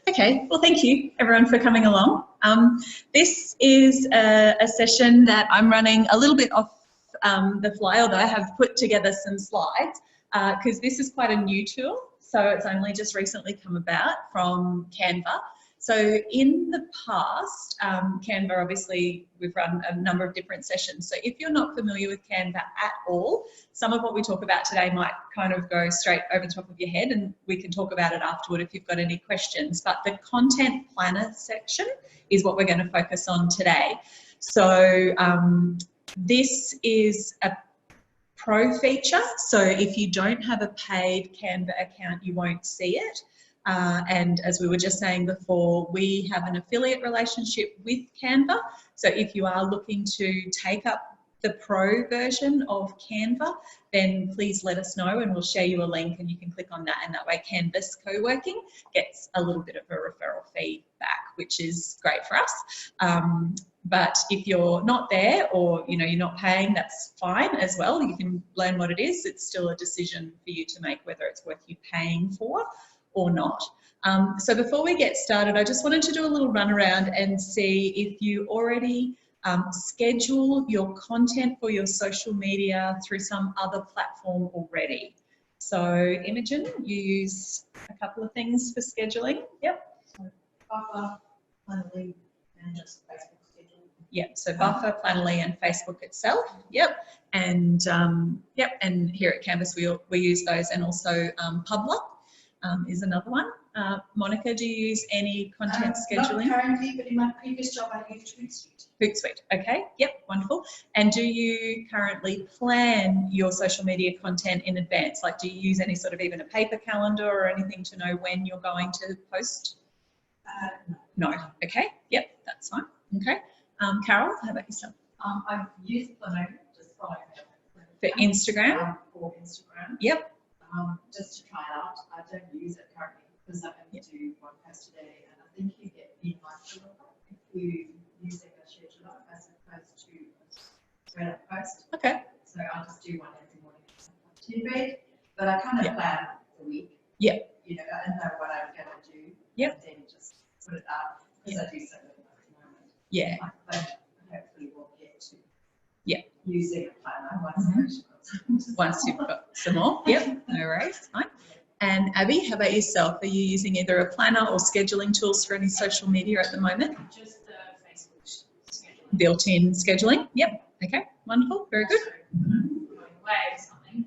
Okay, well, thank you everyone for coming along. This is a session that I'm running a little bit off the fly, although I have put together some slides because this is quite a new tool. So it's only just recently come about from Canva. So in the past, Canva, obviously, we've run a number of different sessions. So if you're not familiar with Canva at all, some of what we talk about today might kind of go straight over the top of your head, and we can talk about it afterward if you've got any questions. But the content planner section is what we're going to focus on today. So this is a pro feature. So if you don't have a paid Canva account, you won't see it. And as we were just saying before, we have an affiliate relationship with Canva. So if you are looking to take up the pro version of Canva, then please let us know and we'll share you a link and you can click on that, and that way Canvas Coworking gets a little bit of a referral fee back, which is great for us. But if you're not there, or you're not paying, that's fine as well. You can learn what it is. It's still a decision for you to make whether it's worth you paying for or not. So before we get started, I just wanted to do a little run around and see if you already schedule your content for your social media through some other platform already. So Imogen, you use a couple of things for scheduling. Yep. So Buffer, Planoly, and just Facebook scheduling. Yep. So Buffer, Planoly, and Facebook itself. Yep. And yep. And here at Canvas, we use those, and also Publer is another one. Monica, do you use any content scheduling? Not currently, but in my previous job I used Hootsuite. Hootsuite, okay, yep, wonderful. And do you currently plan your social media content in advance? Like, do you use any sort of even a paper calendar or anything to know when you're going to post? No. Okay, yep, that's fine. Okay, Carol, how about yourself? I've used Planoly, just following for Instagram? For Instagram. Yep. Just to try it out. I don't use it currently because I only do one post a day, and I think you get beat-mindful if you using a scheduler as opposed to a straight up post. Okay. So I just do one every morning in bed, but I kind of plan the week. Yeah. I know what I'm going to do. Yep. And then just put it up because I do so little at the moment. Yeah. I hopefully will get to using a planner once you've got some more. Yep, no worries, fine. And Abby, how about yourself? Are you using either a planner or scheduling tools for any social media at the moment? Just the Facebook scheduling. Built-in scheduling? Yep, okay, wonderful, very good. Going away or something,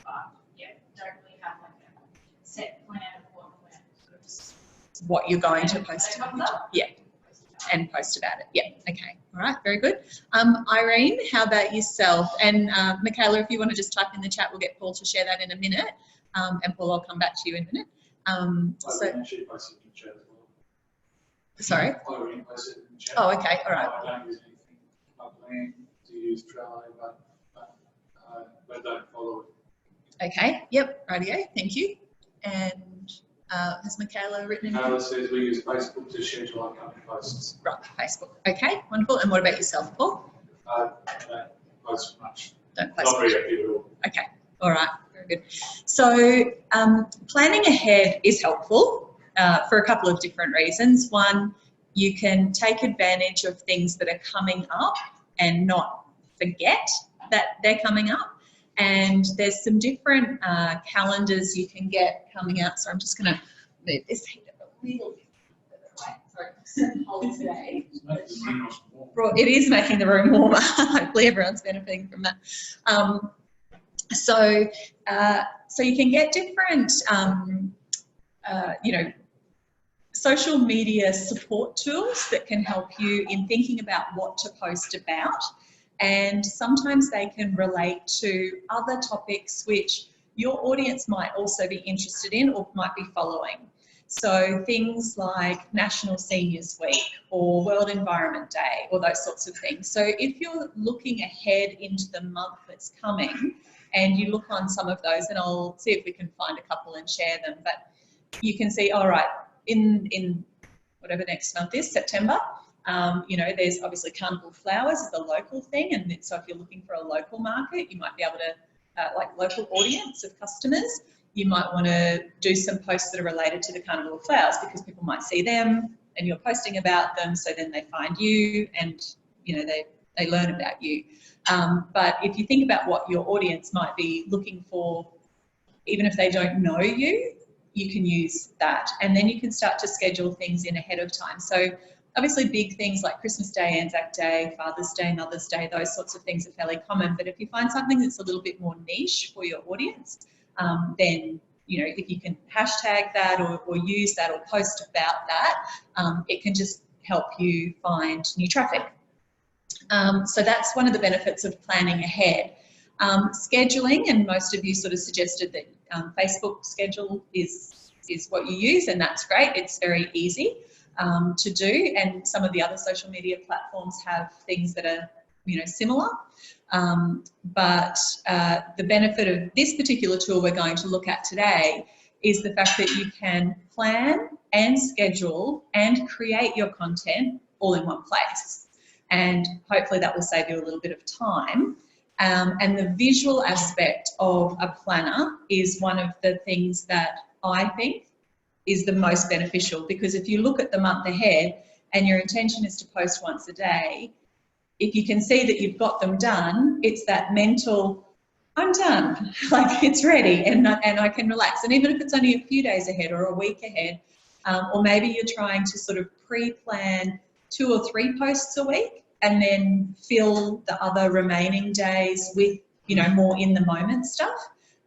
but yeah, don't really have like a set plan of what you're going to post about it. Yeah, and post about it. Yeah, okay, all right, very good. Irene, how about yourself? And Michaela, if you want to just type in the chat, we'll get Paul to share that in a minute. And Paul, I'll come back to you in a minute. Sorry? Oh, okay, all right. I don't use anything. I plan to use Trello, but don't follow it. Okay, yep, rightio, thank you. And has Michaela written anything? Michaela says we use Facebook to schedule our company posts. Right, Facebook. Okay, wonderful. And what about yourself, Paul? I don't post much. Don't post Not very active at all. Okay, all right, very good. So planning ahead is helpful for a couple of different reasons. One, you can take advantage of things that are coming up and not forget that they're coming up. And there's some different calendars you can get coming out. So I'm just going to move this heat up a little bit further away. Sorry, it's so cold today. It is making the room warmer. Hopefully everyone's benefiting from that. So you can get different, social media support tools that can help you in thinking about what to post about. And sometimes they can relate to other topics which your audience might also be interested in or might be following. So things like National Seniors Week or World Environment Day or those sorts of things. So if you're looking ahead into the month that's coming and you look on some of those, and I'll see if we can find a couple and share them, but you can see, all right, in whatever next month is, September, there's obviously Carnival Flowers is a local thing, and so if you're looking for a local market, you might be able to, like local audience of customers, you might want to do some posts that are related to the Carnival of Flowers because people might see them and you're posting about them, so then they find you and, you know, they learn about you. But if you think about what your audience might be looking for, even if they don't know you, you can use that. And then you can start to schedule things in ahead of time. So obviously big things like Christmas Day, Anzac Day, Father's Day, Mother's Day, those sorts of things are fairly common. But if you find something that's a little bit more niche for your audience, then, you know, if you can hashtag that or use that or post about that, it can just help you find new traffic. So that's one of the benefits of planning ahead. Scheduling, and most of you sort of suggested that Facebook schedule is what you use, and that's great. It's very easy to do, and some of the other social media platforms have things that are, you know, similar. But the benefit of this particular tool we're going to look at today is the fact that you can plan and schedule and create your content all in one place. And hopefully that will save you a little bit of time. And the visual aspect of a planner is one of the things that I think is the most beneficial, because if you look at the month ahead and your intention is to post once a day, if you can see that you've got them done, it's that mental, I'm done, like it's ready and I can relax. And even if it's only a few days ahead or a week ahead, or maybe you're trying to sort of pre-plan 2 or 3 posts a week and then fill the other remaining days with, you know, more in the moment stuff,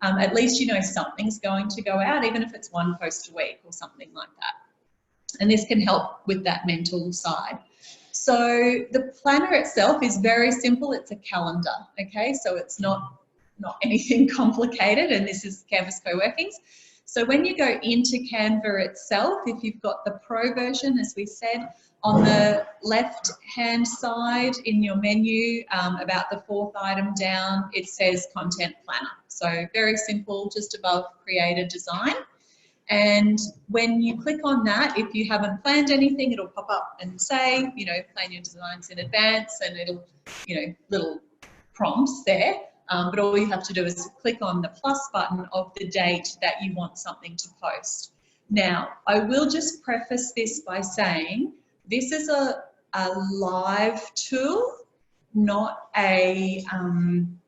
at least you know something's going to go out, even if it's 1 post a week or something like that. And this can help with that mental side. So the planner itself is very simple. It's a calendar, okay? So it's not anything complicated, and this is Canvas Coworking's. So when you go into Canva itself, if you've got the Pro version, as we said, on the left-hand side in your menu, about the 4th item down, it says Content Planner. So very simple, just above Create a Design. And when you click on that, if you haven't planned anything, it'll pop up and say, you know, plan your designs in advance, and it'll, you know, little prompts there. But all you have to do is click on the plus button of the date that you want something to post. Now, I will just preface this by saying this is a live tool, not a, I'm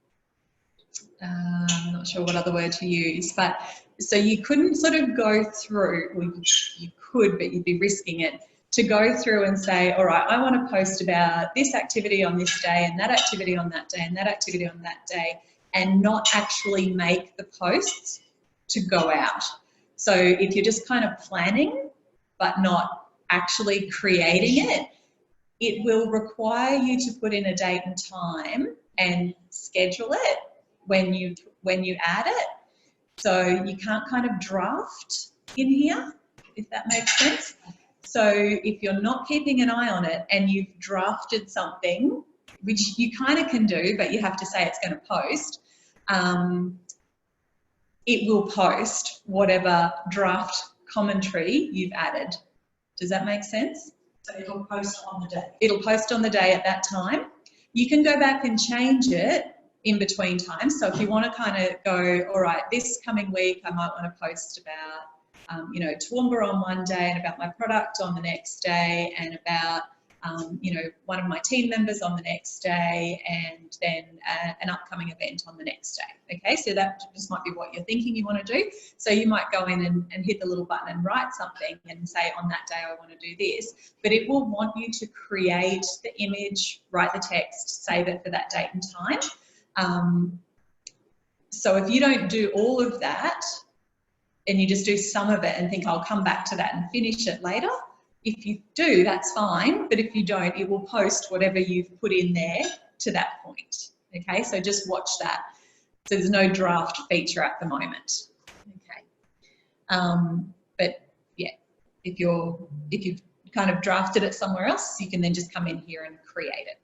not sure what other word to use, but so you couldn't sort of go through, or you could, but you'd be risking it, to go through and say, all right, I want to post about this activity on this day and that activity on that day and that activity on that day, and not actually make the posts to go out. So if you're just kind of planning but not actually creating it, it will require you to put in a date and time and schedule it when you add it. So you can't kind of draft in here, if that makes sense. So if you're not keeping an eye on it and you've drafted something, which you kind of can do, but you have to say it's going to post, it will post whatever draft commentary you've added. Does that make sense? So it'll post on the day. It'll post on the day at that time. You can go back and change it in between times. So if you want to kind of go, all right, this coming week I might want to post about, you know, Toowoomba on one day and about my product on the next day, and about, you know, one of my team members on the next day, and then an upcoming event on the next day. Okay, so that just might be what you're thinking you want to do. So you might go in and hit the little button and write something and say, on that day I want to do this, but it will want you to create the image, write the text, save it for that date and time. So if you don't do all of that and you just do some of it and think I'll come back to that and finish it later, if you do, that's fine, but if you don't, it will post whatever you've put in there to that point. Okay, so just watch that. So there's no draft feature at the moment. Okay, but yeah, if you've kind of drafted it somewhere else, you can then just come in here and create it.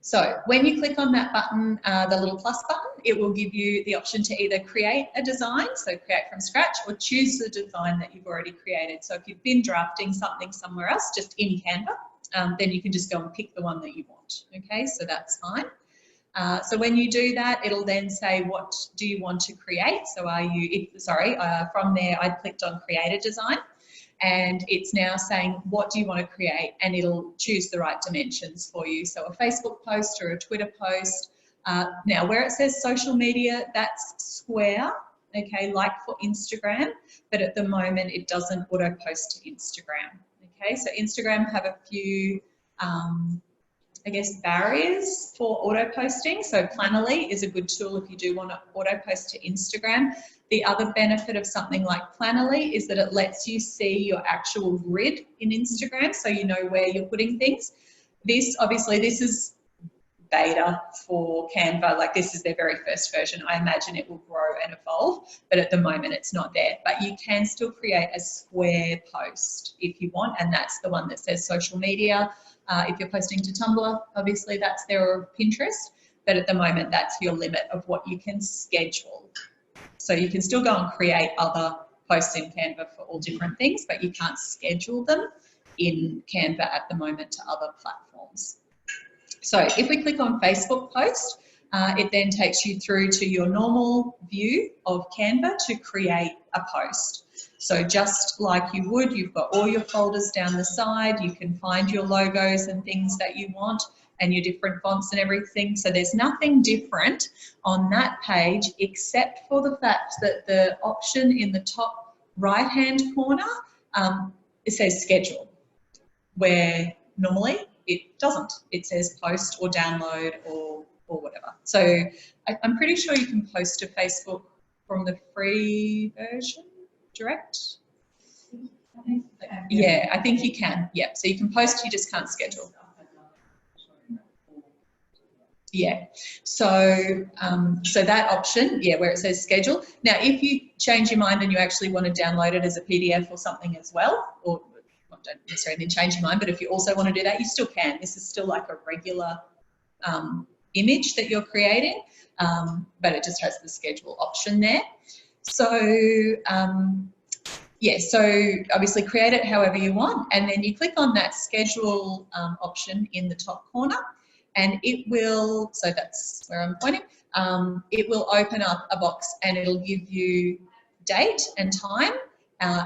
So when you click on that button, the little plus button, it will give you the option to either create a design, so create from scratch, or choose the design that you've already created. So if you've been drafting something somewhere else, just in Canva, then you can just go and pick the one that you want. Okay, so that's fine. So when you do that, it'll then say, what do you want to create? So from there, I clicked on create a design, and it's now saying, what do you want to create? And it'll choose the right dimensions for you. So a Facebook post or a Twitter post. Now where it says social media, that's square, okay, like for Instagram, but at the moment it doesn't auto post to Instagram. Okay, so Instagram have a few, I guess, barriers for auto posting. So Planoly is a good tool if you do want to auto post to Instagram. The other benefit of something like Planoly is that it lets you see your actual grid in Instagram, so you know where you're putting things. This is beta for Canva, like this is their very first version. I imagine it will grow and evolve, but at the moment it's not there. But you can still create a square post if you want, and that's the one that says social media. If you're posting to Tumblr, obviously that's there, or Pinterest, but at the moment that's your limit of what you can schedule. So you can still go and create other posts in Canva for all different things, but you can't schedule them in Canva at the moment to other platforms. So if we click on Facebook post, it then takes you through to your normal view of Canva to create a post. So just like you would, you've got all your folders down the side, you can find your logos and things that you want and your different fonts and everything. So there's nothing different on that page except for the fact that the option in the top right-hand corner, it says schedule, where normally it doesn't. It says post or download or whatever. So I'm pretty sure you can post to Facebook from the free version direct. Yeah, I think you can. Yeah, so you can post, you just can't schedule. Yeah, so so that option, yeah, where it says schedule. Now, if you change your mind and you actually want to download it as a PDF or something as well, or don't necessarily change your mind, but if you also want to do that, you still can. This is still like a regular image that you're creating, but it just has the schedule option there. So yeah, so obviously create it however you want, and then you click on that schedule option in the top corner, and it will, so that's where I'm pointing, it will open up a box and it'll give you date and time,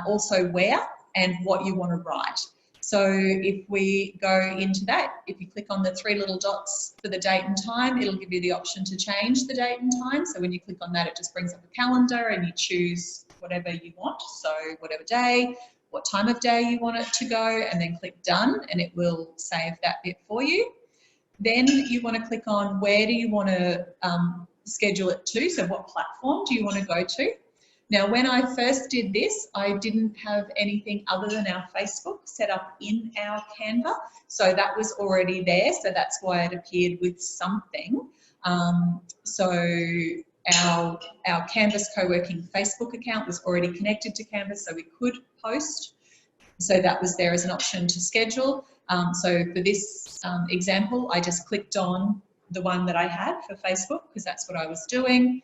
also where and what you want to write. So if we go into that, if you click on the three little dots for the date and time, it'll give you the option to change the date and time. So when you click on that, it just brings up a calendar and you choose whatever you want. So whatever day, what time of day you want it to go, and then click done, and it will save that bit for you. Then you want to click on where do you want to schedule it to, so what platform do you want to go to. Now, when I first did this, I didn't have anything other than our Facebook set up in our Canva, so that was already there, so that's why it appeared with something. So our Canvas Coworking Facebook account was already connected to Canvas, so we could post. So that was there as an option to schedule. So for this example, I just clicked on the one that I had for Facebook because that's what I was doing.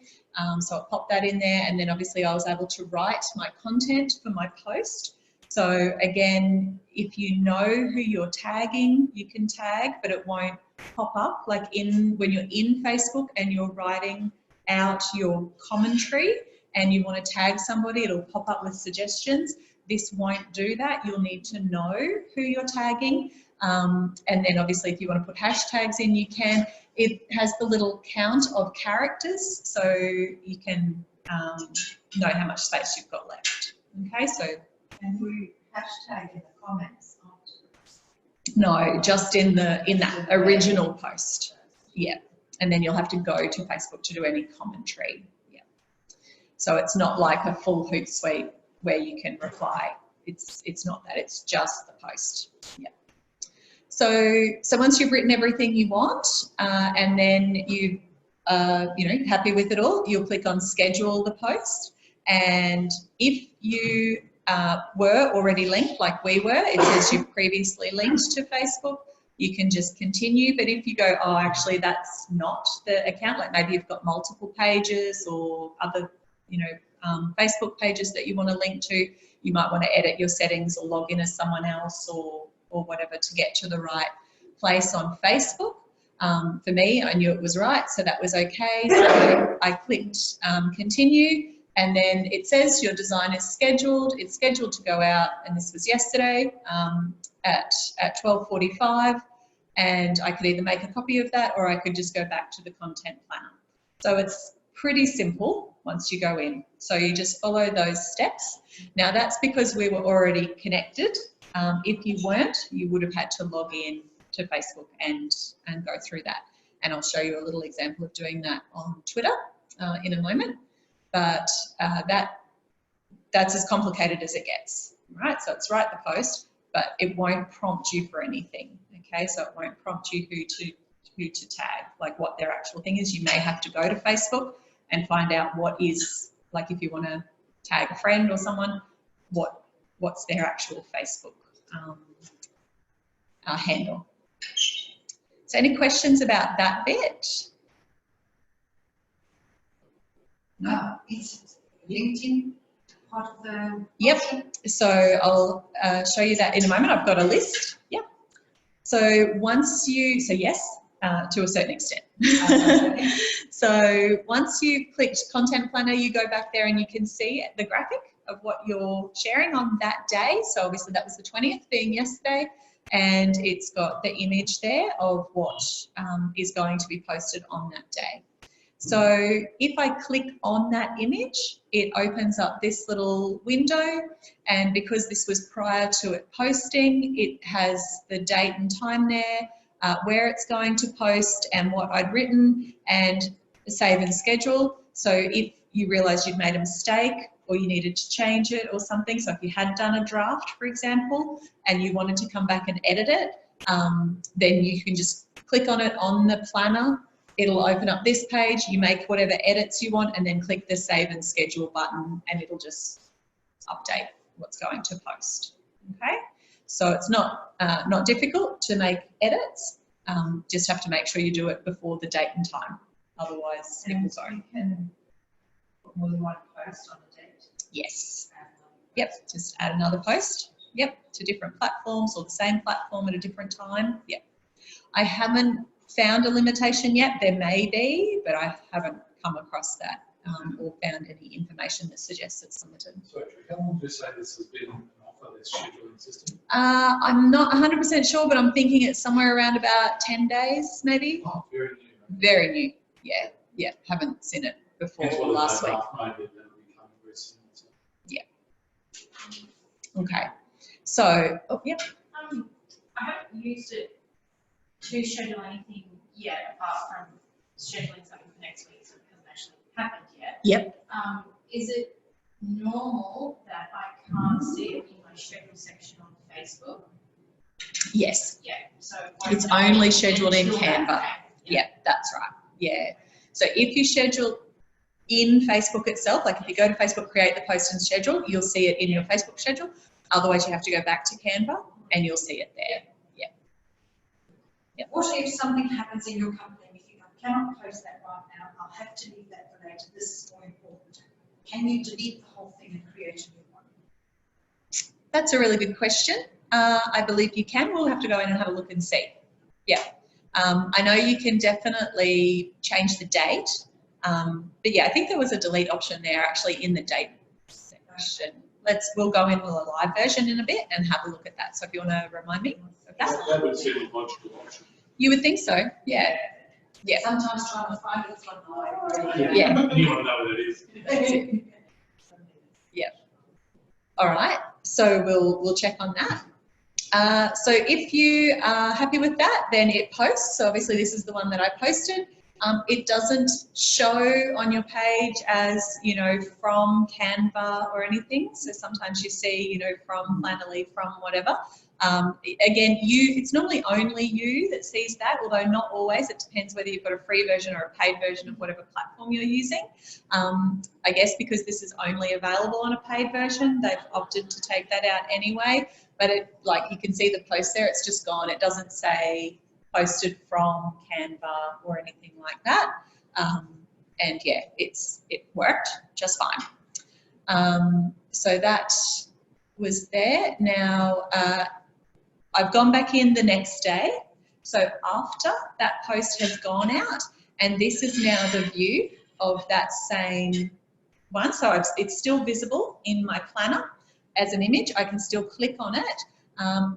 So I popped that in there, and then obviously I was able to write my content for my post. So again, if you know who you're tagging, you can tag, but it won't pop up like when you're in Facebook and you're writing out your commentary and you want to tag somebody, it'll pop up with suggestions. This won't do that. You'll need to know who you're tagging. And then obviously if you want to put hashtags in, you can. It has the little count of characters, so you can know how much space you've got left. Okay, so. And we hashtag in the comments afterwards? No, just in that original post. Yeah, and then you'll have to go to Facebook to do any commentary. Yeah. So it's not like a full Hootsuite where you can reply. It's not that. It's just the post. Yeah. So once you've written everything you want, and then you happy with it all, you'll click on schedule the post. And if you were already linked, like we were, it says you've previously linked to Facebook, you can just continue. But if you go, oh, actually that's not the account, like maybe you've got multiple pages or other, Facebook pages that you want to link to, you might want to edit your settings or log in as someone else or whatever to get to the right place on Facebook. For me, I knew it was right, so that was okay. So I clicked continue, and then it says your design is scheduled. It's scheduled to go out, and this was yesterday at 12:45, and I could either make a copy of that or I could just go back to the content planner. So it's pretty simple once you go in. So you just follow those steps. Now that's because we were already connected. If you weren't, you would have had to log in to Facebook and go through that. And I'll show you a little example of doing that on Twitter in a moment. But that's as complicated as it gets, right? So it's write the post, but it won't prompt you for anything, okay? So it won't prompt you who to tag, like what their actual thing is. You may have to go to Facebook and find out what is, like if you want to tag a friend or someone, what's their actual Facebook handle. So any questions about that bit? No, it's LinkedIn part of the. Yep, so I'll show you that in a moment. I've got a list. Yep. So once you, so yes, to a certain extent. So once you've clicked Content Planner, you go back there and you can see the graphic of what you're sharing on that day. So obviously that was the 20th, being yesterday, and it's got the image there of what is going to be posted on that day. So if I click on that image, it opens up this little window, and because this was prior to it posting, it has the date and time there, where it's going to post and what I'd written, and save and schedule. So if you realise you'd made a mistake or you needed to change it or something, so if you had done a draft, for example, and you wanted to come back and edit it, then you can just click on it on the planner. It'll open up this page, you make whatever edits you want, and then click the save and schedule button, and it'll just update what's going to post, okay? So it's not difficult to make edits, just have to make sure you do it before the date and time, otherwise it will go. You can put more than one post on a date. Yes, yep, just add another post, yep, to different platforms or the same platform at a different time, yep. I haven't found a limitation yet. There may be, but I haven't come across that or found any information that suggests it's limited. So how long do you say this has been an offer, this scheduling system? I'm not 100% sure, but I'm thinking it's somewhere around about 10 days, maybe. Oh, very new. Very new, yeah, yeah. Haven't seen it before last week. Yeah. Okay. So, oh, yeah. I haven't used it to schedule anything yet, apart from scheduling something for next week, so it hasn't actually happened yet. Yep. Is it normal that I can't see it in my schedule section on Facebook? Yes. Yeah. So it's only scheduled in until that Canva. day. Yeah, that's right. Yeah. So if you schedule in Facebook itself, like if you go to Facebook, create the post and schedule, you'll see it in your Facebook schedule. Otherwise, you have to go back to Canva and you'll see it there. Yeah. Yeah. What if something happens in your company and you think, I cannot post that right now, I'll have to leave that for later, this is more important. Can you delete the whole thing and create a new one? That's a really good question. I believe you can. We'll have to go in and have a look and see. Yeah. I know you can definitely change the date, but yeah, I think there was a delete option there actually in the date section. We'll go in with a live version in a bit and have a look at that. So if you want to remind me of that. That would seem a logical option. You would think so, yeah. Yeah. Sometimes trying to find it's not the library. Yeah. And you want to know what that is. Yeah. All right. So we'll check on that. So if you are happy with that, then it posts. So obviously this is the one that I posted. It doesn't show on your page as, you know, from Canva or anything. So sometimes you see, you know, from Plannerly, from whatever. Again, it's normally only you that sees that, although not always. It depends whether you've got a free version or a paid version of whatever platform you're using. I guess because this is only available on a paid version, they've opted to take that out anyway. But like you can see the post there, it's just gone. It doesn't say posted from Canva or anything like that. And yeah, it worked just fine. So that was there. Now, I've gone back in the next day. So after that post has gone out, and this is now the view of that same one. So it's still visible in my planner as an image. I can still click on it,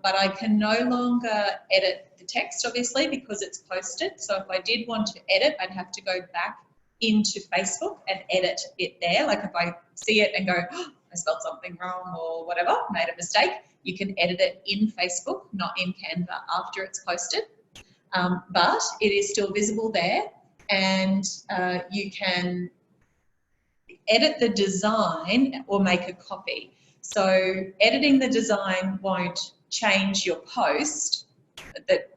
but I can no longer edit the text, obviously, because it's posted. So if I did want to edit, I'd have to go back into Facebook and edit it there. Like if I see it and go, oh, I spelled something wrong or whatever, made a mistake, you can edit it in Facebook, not in Canva after it's posted. But it is still visible there, and you can edit the design or make a copy. So editing the design won't change your post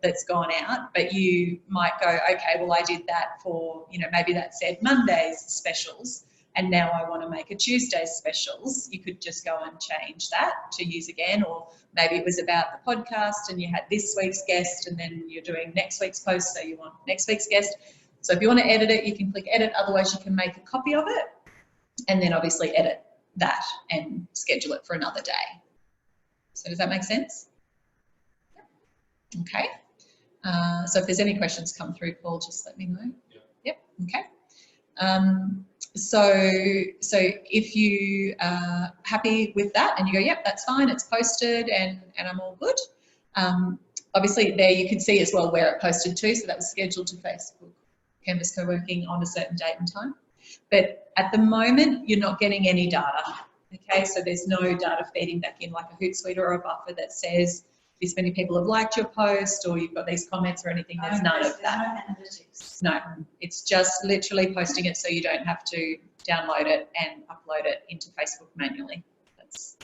that's gone out, but you might go, okay, well I did that for, you know, maybe that said Monday's specials, and now I want to make a Tuesday's specials. You could just go and change that to use again, or maybe it was about the podcast and you had this week's guest and then you're doing next week's post, so you want next week's guest. So if you want to edit it, you can click edit, otherwise you can make a copy of it and then obviously edit that and schedule it for another day. So does that make sense? Okay. So if there's any questions come through, Paul, just let me know. Yep. Okay. So if you are happy with that and you go, yep, that's fine, it's posted and I'm all good. Obviously there you can see as well where it posted to, so that was scheduled to Facebook, Canvas Coworking on a certain date and time. But at the moment, you're not getting any data. Okay, so there's no data feeding back in like a Hootsuite or a Buffer that says this many people have liked your post or you've got these comments or anything. There's none of that. No analytics. No, it's just literally posting it so you don't have to download it and upload it into Facebook manually.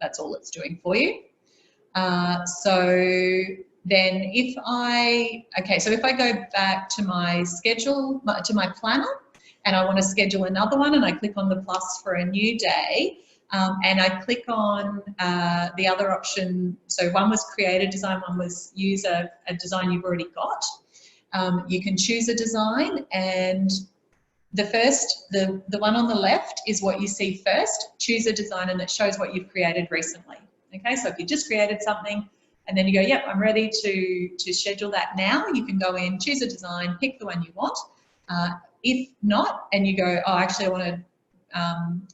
That's all it's doing for you. So then if I go back to my schedule, to my planner, and I want to schedule another one, and I click on the plus for a new day, and I click on the other option. So one was create a design, one was use a design you've already got. You can choose a design, and the one on the left is what you see first. Choose a design and it shows what you've created recently. Okay, so if you just created something and then you go, yep, I'm ready to schedule that now, you can go in, choose a design, pick the one you want. If not, and you go, oh, actually I want to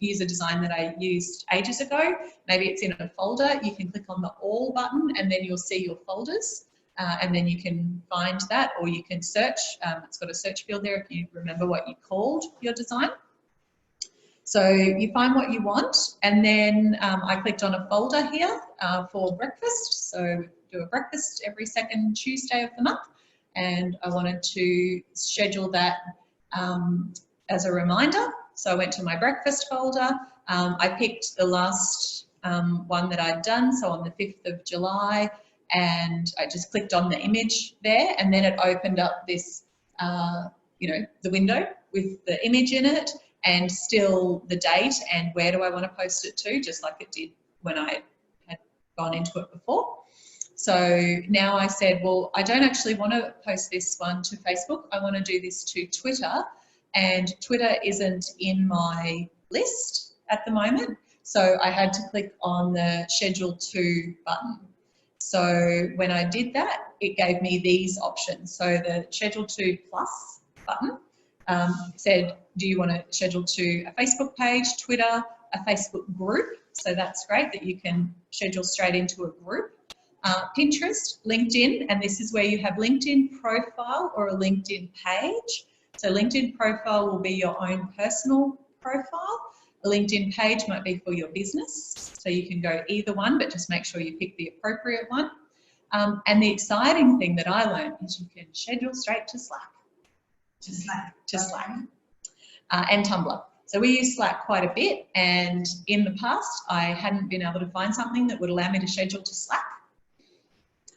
use a design that I used ages ago, maybe it's in a folder, you can click on the all button and then you'll see your folders, and then you can find that, or you can search. It's got a search field there if you remember what you called your design. So you find what you want, and then I clicked on a folder here for breakfast. So we do a breakfast every second Tuesday of the month, and I wanted to schedule that as a reminder. So I went to my breakfast folder. I picked the last one that I'd done, so on the 5th of July, and I just clicked on the image there, and then it opened up this, the window with the image in it, and still the date and where do I want to post it to, just like it did when I had gone into it before. So now I said, well, I don't actually want to post this one to Facebook. I want to do this to Twitter, and Twitter isn't in my list at the moment. So I had to click on the Schedule To button. So when I did that, it gave me these options. So the Schedule To Plus button said, do you want to schedule to a Facebook page, Twitter, a Facebook group? So that's great that you can schedule straight into a group. Pinterest, LinkedIn, and this is where you have LinkedIn profile or a LinkedIn page. So LinkedIn profile will be your own personal profile. A LinkedIn page might be for your business. So you can go either one, but just make sure you pick the appropriate one. And the exciting thing that I learned is you can schedule straight to Slack. To Slack. And Tumblr. So we use Slack quite a bit, and in the past I hadn't been able to find something that would allow me to schedule to Slack.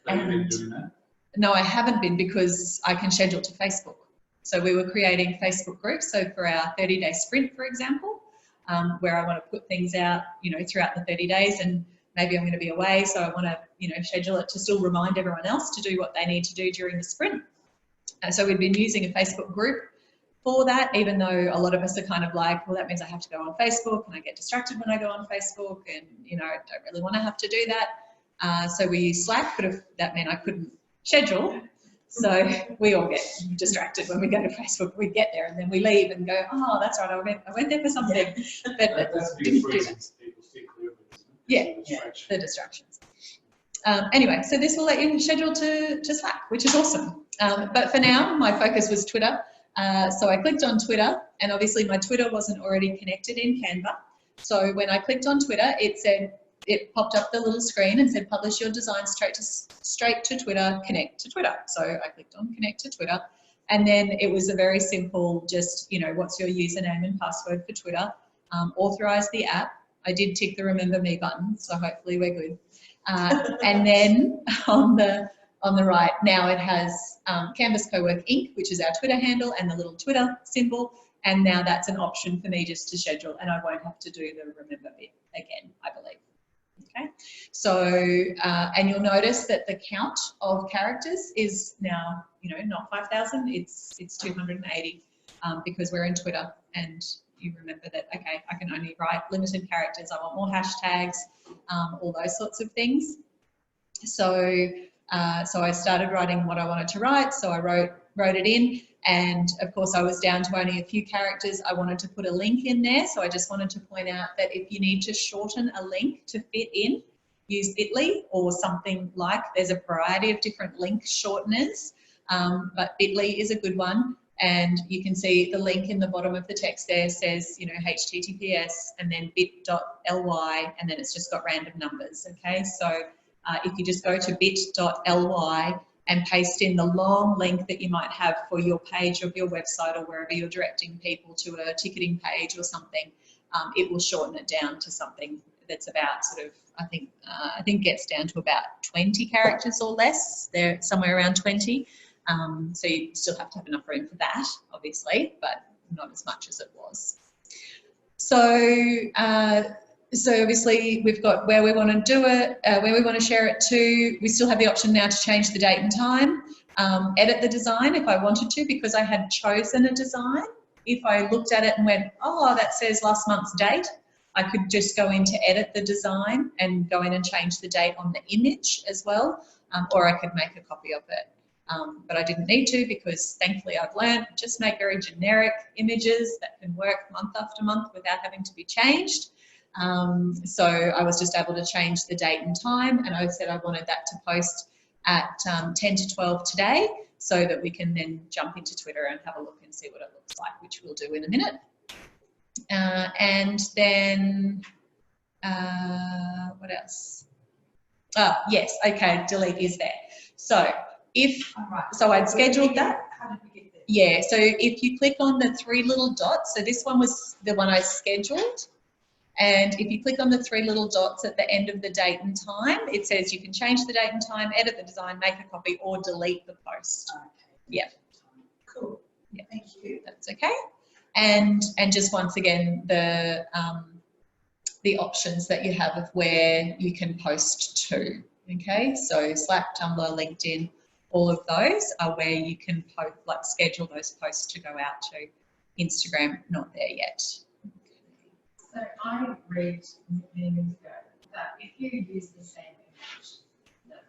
Have you been doing that? No, I haven't been, because I can schedule to Facebook. So we were creating Facebook groups. So for our 30-day sprint, for example, where I want to put things out, throughout the 30 days, and maybe I'm going to be away, so I want to, schedule it to still remind everyone else to do what they need to do during the sprint. So we've been using a Facebook group for that, even though a lot of us are kind of like, well, that means I have to go on Facebook, and I get distracted when I go on Facebook, and, I don't really want to have to do that. So we use Slack, but if that meant I couldn't schedule, So we all get distracted when we go to Facebook. We get there and then we leave and go, oh, that's right, I went there for something. But That's the didn't do reason that. people stick clear of it, isn't it? Yeah, It's a distraction. the distractions. Anyway, so this will let you schedule to Slack, which is awesome. But for now, my focus was Twitter. So I clicked on Twitter, and obviously my Twitter wasn't already connected in Canva. So when I clicked on Twitter, it popped up the little screen and said, publish your design straight to Twitter, connect to Twitter. So I clicked on connect to Twitter, and then it was a very simple, just, you know, what's your username and password for Twitter, authorize the app. I did tick the remember me button, so hopefully we're good. And then on the right, now it has Canvas Coworking Inc., which is our Twitter handle and the little Twitter symbol. And now that's an option for me just to schedule, and I won't have to do the remember bit again, I believe. Okay, so, and you'll notice that the count of characters is now, you know, not 5,000, it's 280 because we're in Twitter, and you remember that, okay, I can only write limited characters, I want more hashtags, all those sorts of things. So, so I started writing what I wanted to write, so I wrote it in, and of course I was down to only a few characters. I wanted to put a link in there, so I just wanted to point out that if you need to shorten a link to fit in, use Bitly or something like, there's a variety of different link shorteners, but Bitly is a good one. And you can see the link in the bottom of the text there says, you know, HTTPS and then bit.ly, and then it's just got random numbers, okay? So if you just go to bit.ly and paste in the long link that you might have for your page of your website or wherever you're directing people to a ticketing page or something, it will shorten it down to something that's about sort of, I think gets down to about 20 characters or less. They're somewhere around 20. So you still have to have enough room for that, obviously, but not as much as it was. So, so obviously we've got where we want to do it, where we want to share it to. We still have the option now to change the date and time, edit the design if I wanted to, because I had chosen a design. If I looked at it and went, oh, that says last month's date, I could just go in to edit the design and go in and change the date on the image as well, or I could make a copy of it. But I didn't need to, because thankfully I've learned just make very generic images that can work month after month without having to be changed. So I was just able to change the date and time, and I said I wanted that to post at 10 to 12 today, so that we can then jump into Twitter and have a look and see what it looks like, which we'll do in a minute. And then what else? Oh, yes, okay, delete is there. So so I'd scheduled that. How did we get there? Yeah, so if you click on the three little dots, so this one was the one I scheduled, and if you click on the three little dots at the end of the date and time, it says you can change the date and time, edit the design, make a copy, or delete the post. Okay. Yeah. Cool. Yeah. Thank you. That's okay. And just once again, the options that you have of where you can post to. Okay, so Slack, Tumblr, LinkedIn, all of those are where you can post, like schedule those posts to go out to. Instagram, not there yet. So I read many years ago that if you use the same image that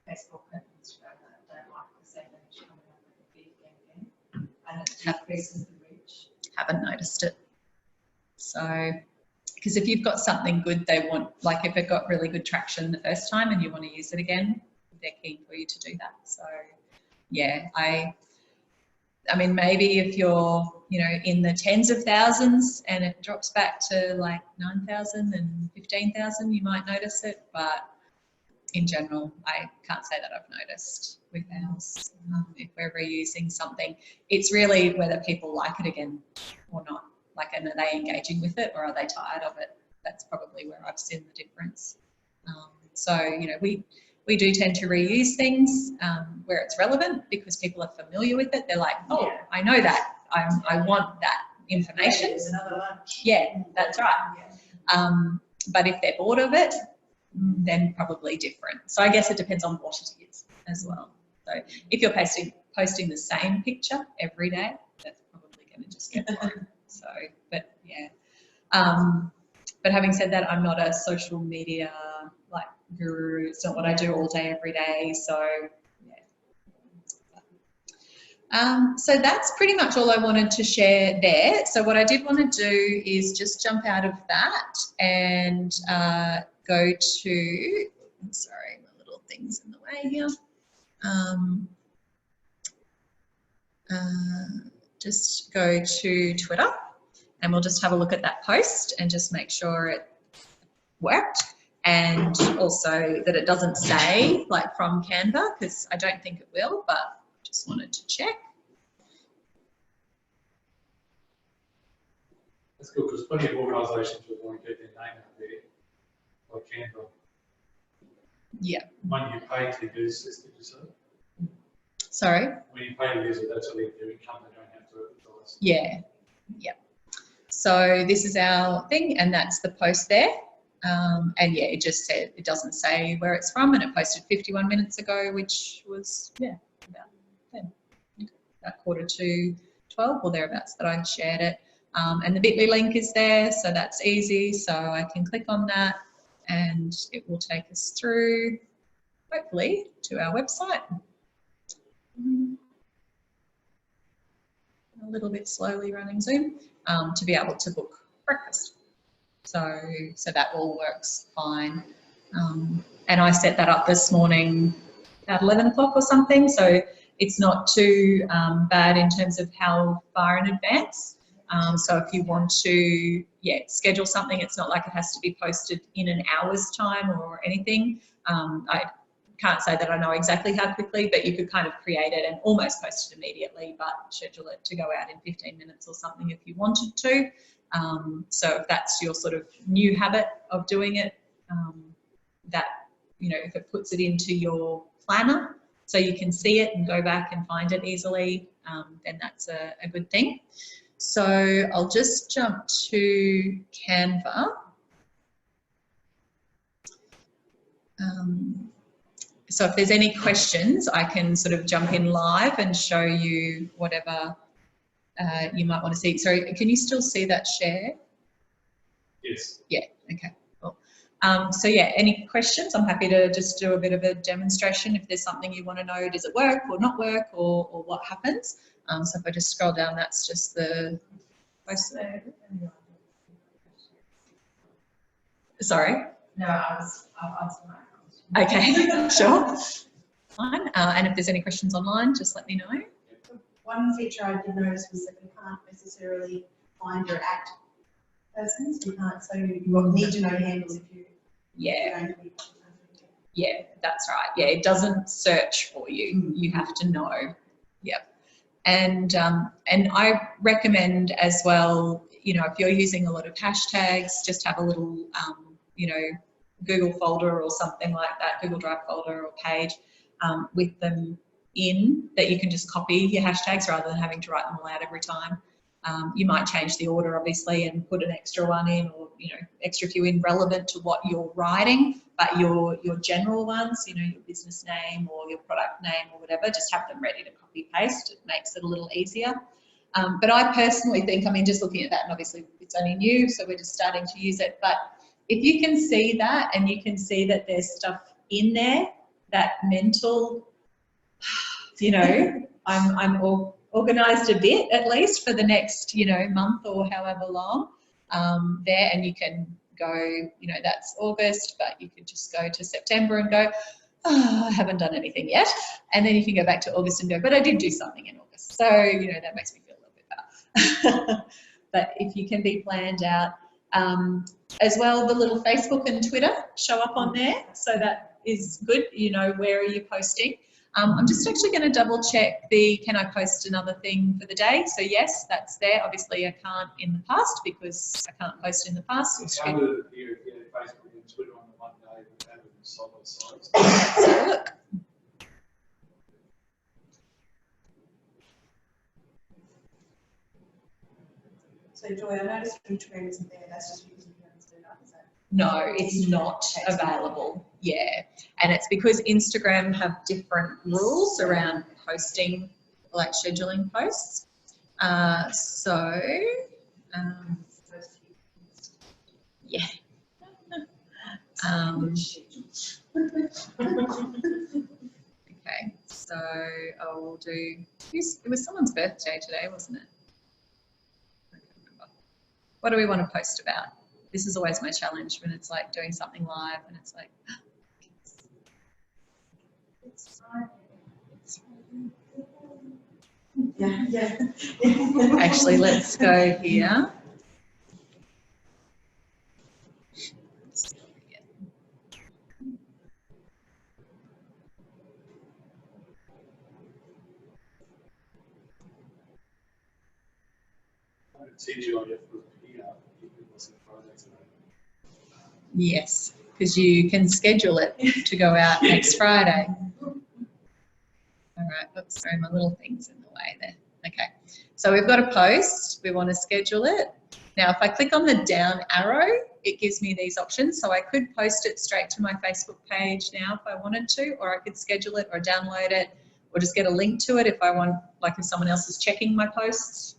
Facebook and Instagram don't like the same image coming up with the feed again, and it decreases the reach. Haven't noticed it. So, because if you've got something good, they want, like if it got really good traction the first time and you want to use it again, they're keen for you to do that. So, yeah, I mean, maybe if you're, you know, in the tens of thousands and it drops back to like 9,000 and 15,000, you might notice it. But in general, I can't say that I've noticed with ours. If we're reusing something, it's really whether people like it again or not. Like, and are they engaging with it or are they tired of it? That's probably where I've seen the difference. So, you know, we do tend to reuse things where it's relevant because people are familiar with it. They're like, oh, yeah, I know that. I want that information. There's another lunch. Yeah, that's right. Yeah. But if they're bored of it, then probably different. So I guess it depends on what it is as well. So if you're posting the same picture every day, that's probably going to just get boring. So, but yeah. But having said that, I'm not a social media like guru. It's not what I do all day, every day. So yeah, So that's pretty much all I wanted to share there. So what I did want to do is just jump out of that and go to, I'm sorry, my little thing's in the way here. Just go to Twitter and we'll just have a look at that post and just make sure it worked, and also that it doesn't say like from Canva, because I don't think it will, but just wanted to check. That's good, because plenty of organisations will want to get their name out there, like Canva. Yeah. When you pay to use this, did you say? Sorry? When you pay to use it, that's a lead their income, they don't have to advertise. Yeah, yeah. So this is our thing, and that's the post there. And yeah, it just said, it doesn't say where it's from, and it posted 51 minutes ago, which was, yeah, about 11:45 or thereabouts that I shared it. And the bit.ly link is there, so that's easy. So I can click on that and it will take us through, hopefully, to our website. A little bit slowly running Zoom to be able to book breakfast. So that all works fine. And I set that up this morning at 11 o'clock or something, so it's not too bad in terms of how far in advance. So if you want to, schedule something, it's not like it has to be posted in an hour's time or anything. I can't say that I know exactly how quickly, but you could kind of create it and almost post it immediately, but schedule it to go out in 15 minutes or something if you wanted to. So if that's your sort of new habit of doing it, that, you know, if it puts it into your planner so you can see it and go back and find it easily, then that's a good thing. So I'll just jump to Canva. So if there's any questions, I can sort of jump in live and show you whatever you might want to see. Sorry, can you still see that share? Yes. Yeah, okay, cool. So yeah, any questions? I'm happy to just do a bit of a demonstration if there's something you want to know, does it work or not work, or what happens? So if I just scroll down, that's just the post there. Sorry? No, I'll answer my question. Okay, sure. Fine. And if there's any questions online, just let me know. One feature I did notice was that you can't necessarily find your @ persons. You can't, so you need to know handles if you. Yeah. Yeah, that's right. Yeah, it doesn't search for you. You have to know. Yep. And I recommend as well, you know, if you're using a lot of hashtags, just have a little, you know, Google folder or something like that, Google Drive folder or page with them in that you can just copy your hashtags rather than having to write them all out every time. You might change the order obviously and put an extra one in, or, you know, extra few in relevant to what you're writing, but your general ones, you know, your business name or your product name or whatever, just have them ready to copy paste. It makes it a little easier. But I personally think, I mean, just looking at that, and obviously it's only new, so we're just starting to use it, but if you can see that and you can see that there's stuff in there, that mental, you know, I'm organised a bit at least for the next, you know, month or however long there, and you can go, you know, that's August, but you could just go to September and go, oh, I haven't done anything yet, and then you can go back to August and go, but I did do something in August, so, you know, that makes me feel a little bit better. But if you can be planned out, as well, the little Facebook and Twitter show up on there, so that is good. You know, where are you posting? I'm just actually going to double check can I post another thing for the day? So yes, that's there. Obviously I can't in the past because I can't post in the past. It's how would it appear if you had Facebook and Twitter on the one day and have them side by side? Let's have a look. So Joy, I noticed Instagram isn't there, that's just because you haven't set it up, is that? No, it's not available. Yeah, and it's because Instagram have different rules around posting, like scheduling posts. Yeah. Okay, So I'll do, it was someone's birthday today, wasn't it? I can't remember. What do we want to post about? This is always my challenge when it's like doing something live and it's like, Yeah. actually, let's go here. TGIF was here, it wasn't Friday today. Yes, because you can schedule it to go out next Friday. All right, oops, sorry, my little thing's in the way there. Okay, so we've got a post, we want to schedule it. Now, if I click on the down arrow, it gives me these options. So I could post it straight to my Facebook page now if I wanted to, or I could schedule it or download it, or just get a link to it if I want, like if someone else is checking my posts,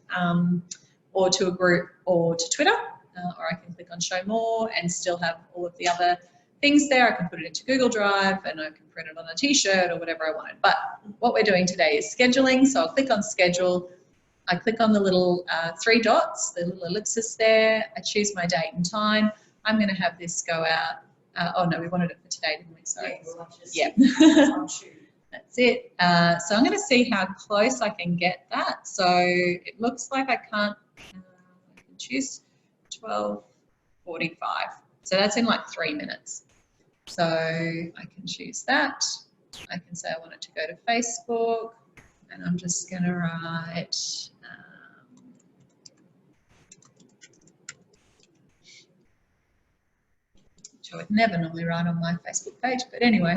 or to a group or to Twitter, or I can click on show more and still have all of the other things there. I can put it into Google Drive and I can print it on a t-shirt or whatever I wanted. But what we're doing today is scheduling. So I'll click on schedule. I click on the little 3 dots, the little ellipsis there. I choose my date and time. I'm going to have this go out. Oh no, we wanted it for today, didn't we? Sorry. Yeah. That's it. So I'm going to see how close I can get that. So it looks like I can't I can choose 12:45. So that's in like 3 minutes. So I can choose that. I can say I want it to go to Facebook, and I'm just going to write which I would never normally write on my Facebook page, but anyway,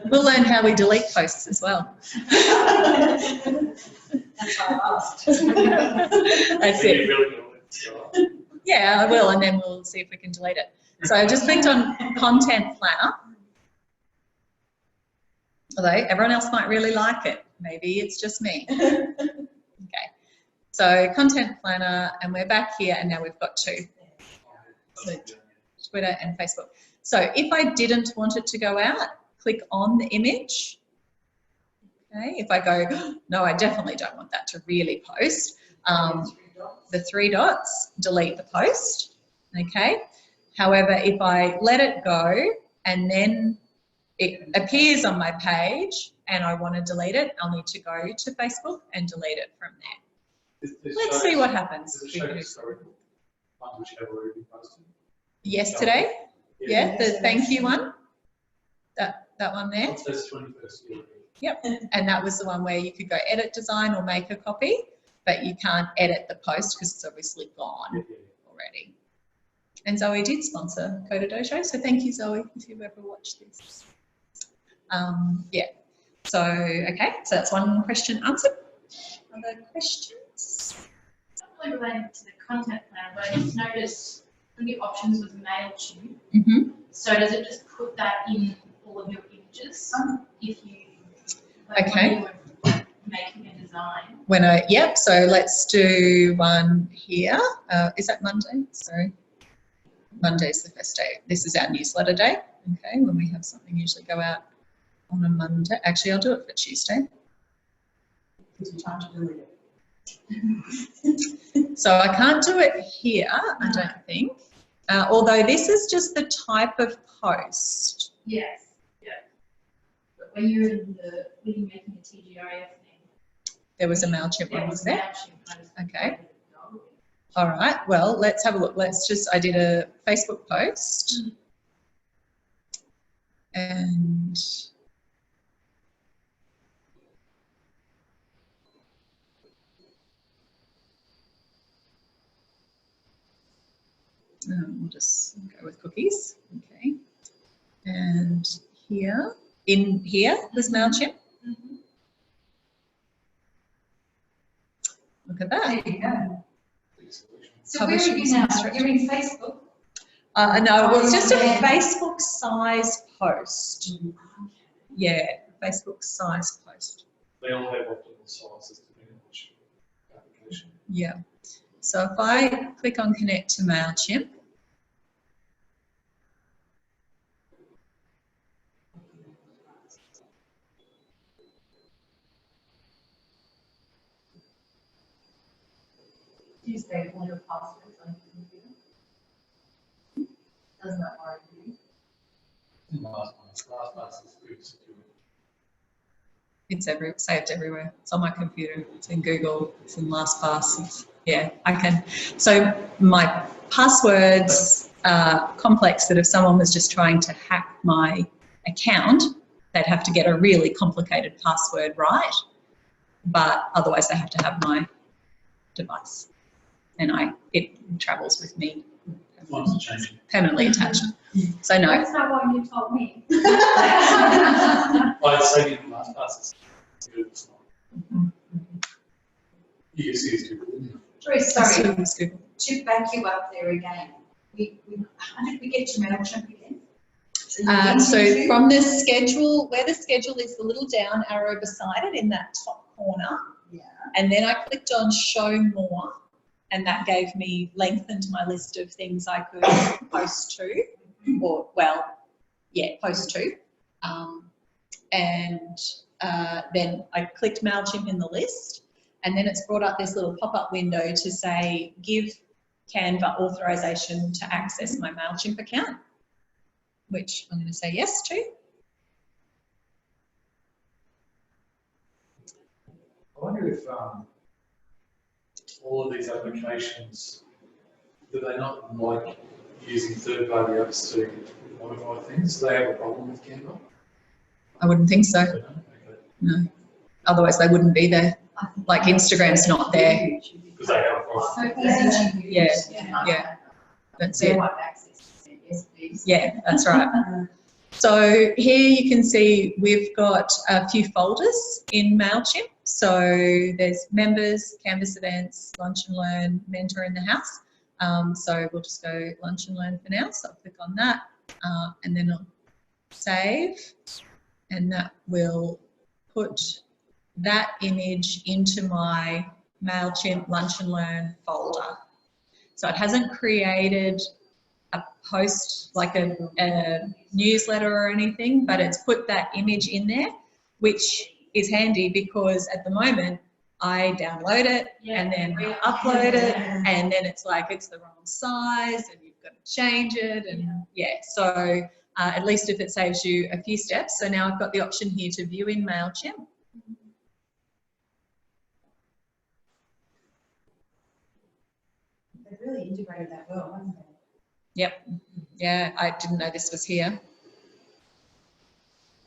we'll learn how we delete posts as well. That's why I asked. That's it. Yeah, I will, and then we'll see if we can delete it. So I just clicked on Content Planner. Although everyone else might really like it. Maybe it's just me. Okay. So Content Planner, and we're back here, and now we've got 2. So Twitter and Facebook. So if I didn't want it to go out, click on the image. Okay. If I go, no, I definitely don't want that to really post. The 3 dots, delete the post. Okay. However, if I let it go and then it appears on my page and I want to delete it, I'll need to go to Facebook and delete it from there. Let's see what happens. Yesterday, yeah, the thank you one, that one there. Yep, and that was the one where you could go edit design or make a copy, but you can't edit the post because it's obviously gone already. And Zoe did sponsor Coda Dojo, so thank you, Zoe, if you've ever watched this. Yeah, so, okay, so that's one question answered. Other questions? Probably related to the content plan, but I just noticed one of the options was MailChimp. Mm-hmm. So does it just put that in all of your images if you, like, okay, when you were making a design? When yep, so let's do one here. Is that Monday? Sorry. Monday's the first day. This is our newsletter day, okay, when we have something usually go out on a Monday. Actually, I'll do it for Tuesday. Gives you time to delete it. So I can't do it here, I don't think. Although this is just the type of post. Yes, yeah. But when you're in the, when you're making a TGIF thing. There was a MailChimp one, was there? MailChimp, okay. All right, well, let's have a look. Let's just, I did a Facebook post. And we'll just go with cookies, okay. And here, in here was MailChimp. Mm-hmm. Look at that. There you go. So where are you now? You're in Facebook? No, well, it's just a Facebook size post. Yeah, Facebook size post. They all have optimal sizes depending on which application. Yeah. So if I click on connect to MailChimp, you say all your passwords on your computer? Doesn't that worry you? LastPass is good security. It's saved everywhere. It's on my computer. It's in Google. It's in LastPass. Yeah, I can. So my passwords are complex that if someone was just trying to hack my account, they'd have to get a really complicated password right. But otherwise they have to have my device. And it travels with me. Permanently attached. So no. That's not what you told me. I'd say in LastPass is good. You can see it's good. Joyce, sorry, It's good. to back you up there again. How did we get to MailChimp again? So from the schedule, where the schedule is the little down arrow beside it in that top corner. Yeah. And then I clicked on show more, and that gave me, lengthened my list of things I could post to, or post to. Then I clicked MailChimp in the list, and then it's brought up this little pop-up window to say, give Canva authorization to access my MailChimp account, which I'm going to say yes to. I wonder if all of these applications, do they not like using third-party apps to modify things? Do they have a problem with Canva? I wouldn't think so. Okay. No. Otherwise they wouldn't be there. Like Instagram's not there. Because they have a problem. Yeah. That's it. Yes, please. Yeah, that's right. So here you can see we've got a few folders in MailChimp. So there's members, Canvas events, lunch and learn, mentor in the house. So we'll just go lunch and learn for now. So I'll click on that and then I'll save, and that will put that image into my MailChimp lunch and learn folder. So it hasn't created a post like a newsletter or anything, but it's put that image in there, which is handy because at the moment I download it and then upload it, and then it's like it's the wrong size and you've got to change it, and so at least if it saves you a few steps. So now I've got the option here to view in MailChimp. They've really integrated that well, haven't they? Yep. Yeah, I didn't know this was here.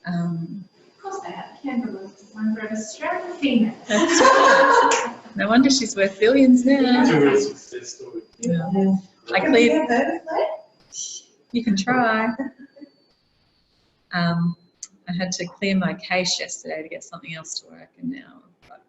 Of course they have. Canva was designed for an Australian female. That's right. No wonder she's worth billions now. It's a real success story. Yeah. I Have cleared. you ever heard of that? You can try. I had to clear my cache yesterday to get something else to work, and now I've got.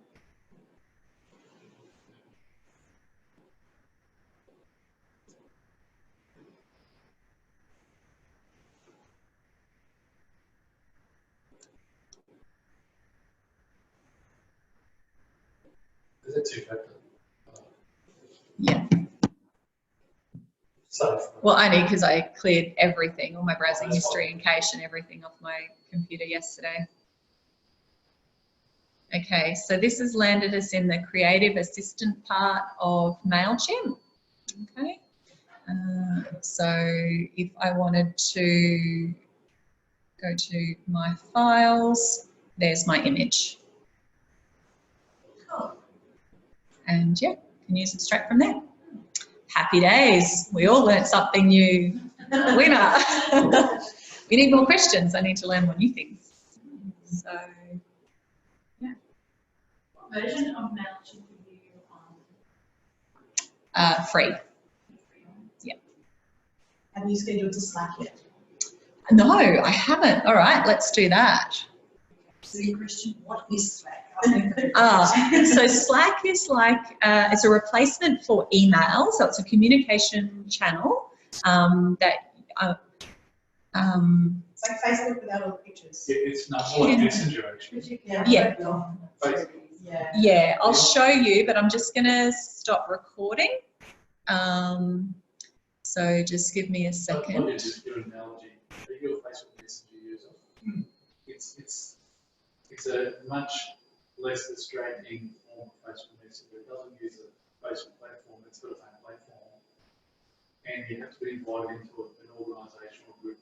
Is it two-factor? Yeah. Safe. Well, only because I cleared everything, all my browsing history and cache and everything off my computer yesterday. Okay, so this has landed us in the creative assistant part of MailChimp. Okay, so if I wanted to go to my files, there's my image. Cool. And yeah, can use Extract from there. Happy days. We all learnt something new. Winner. We need more questions. I need to learn more new things. So, yeah. What version of MailChimp are you on? Free. Yeah. Have you scheduled to Slack yet? No, I haven't. All right, let's do that. So your question, what is Slack? So Slack is like, it's a replacement for email. So it's a communication channel that It's like Facebook without all the pictures. It's not like Messenger, actually. Yeah. Facebook. Yeah. Yeah, I'll show you, but I'm just going to stop recording. So just give me a I'll second. just give an analogy. Are you a Facebook Messenger user? It's a much less distracting form of Facebook Messenger. It doesn't use a Facebook platform that's got a template form, and you have to be invited into an organisational group